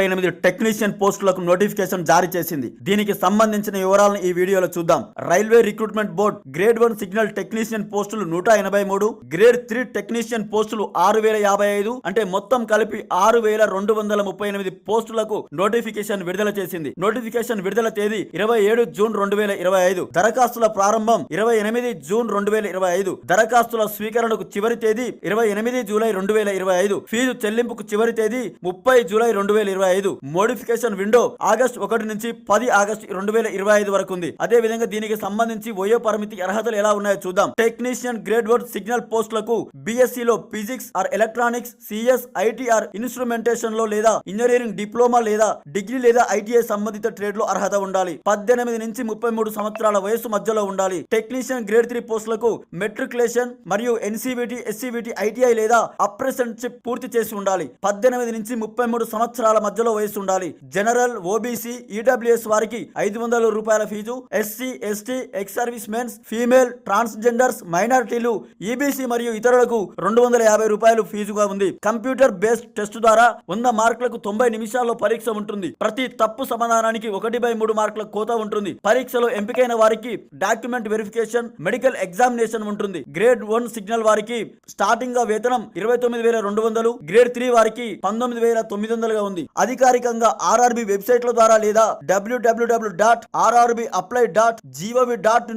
8 technician పోస్టులకు notification జారీ చేసింది. దీనికి సంబంధించిన వివరాలను ఈ వీడియోలో చూద్దాం. Railway recruitment board grade 1 signal technician పోస్టులు 183, గ్రేడ్ 3 టెక్నీషియన్ పోస్టులు 6055 అంటే మొత్తం కలిపి 6238 పోస్టులకు నోటిఫికేషన్ విడుదల చేసింది. నోటిఫికేషన్ విడుదల తేదీ 27 జూన్ 2025. దరఖాస్తుల ప్రారంభం 28 జూన్ 2025. దరఖాస్తుల స్వీకరణకు చివరి తేదీ 28 జూలై 2025. ఫీజు చెల్లింపుకు చివరి తేదీ 30 జూలై 2025. మోడిఫికేషన్ విండో ఆగస్టు 1 నుంచి 10 ఆగస్టు 2025 వరకు ఉంది. అదే విధంగా దీనికి సంబంధించి వయో పరిమితి అర్హతలు ఎలా ఉన్నాయో చూద్దాం. టెక్నీషియన్ గ్రేడ్ 1 సిగ్నల్ పోస్టులకు బీఎస్సీలో physics or electronics, CS, IT or instrumentation లో లేదా ఇంజనీరింగ్ డిప్లొమా లేదా డిగ్రీ లేదా ఐటీఐ సంబంధిత ట్రేడ్ లో అర్హత ఉండాలి. 18 నుంచి 33 సంవత్సరాల వయసు మధ్యలో ఉండాలి. టెక్నీషియన్ గ్రేడ్ 3 పోస్టులకు మెట్రికులేషన్ మరియు ఎన్సీబీటీ, ఎస్సీబీటీ, ఐటీఐ లేదా అప్రెంటిస్షిప్ పూర్తి చేసి ఉండాలి. 18 నుంచి 33 సంవత్సరాల మధ్యలో వయసు ఉండాలి. జనరల్, ఓబీసీ, ఈడబ్ల్యూఎస్ వారికి 500 రూపాయల fee, SC, ST, ex service mens, female, transgenders, మైనారిటీలు, ఈబీసీ మరియు ఇతరులకు 250 రూపాయలు ఫీజుగా ఉంది. కంప్యూటర్ బేస్డ్ టెస్ట్ ద్వారా 100 మార్కులకు 90 నిమిషాల్లో పరీక్ష ఉంటుంది. ప్రతి తప్పు సమాధానానికి 1/3 మార్కుల కోత ఉంటుంది. పరీక్షలో ఎంపికైన వారికి డాక్యుమెంట్ వెరిఫికేషన్, మెడికల్ ఎగ్జామినేషన్ ఉంటుంది. గ్రేడ్ 1 సిగ్నల్ వారికి స్టార్టింగ్ గా వేతనం 29,200, గ్రేడ్ 3 వారికి 19,900 ఉంది. అధికారికంగా ఆర్ఆర్బి వెబ్సైట్ల ద్వారా లేదా www.rrbapply.gov.in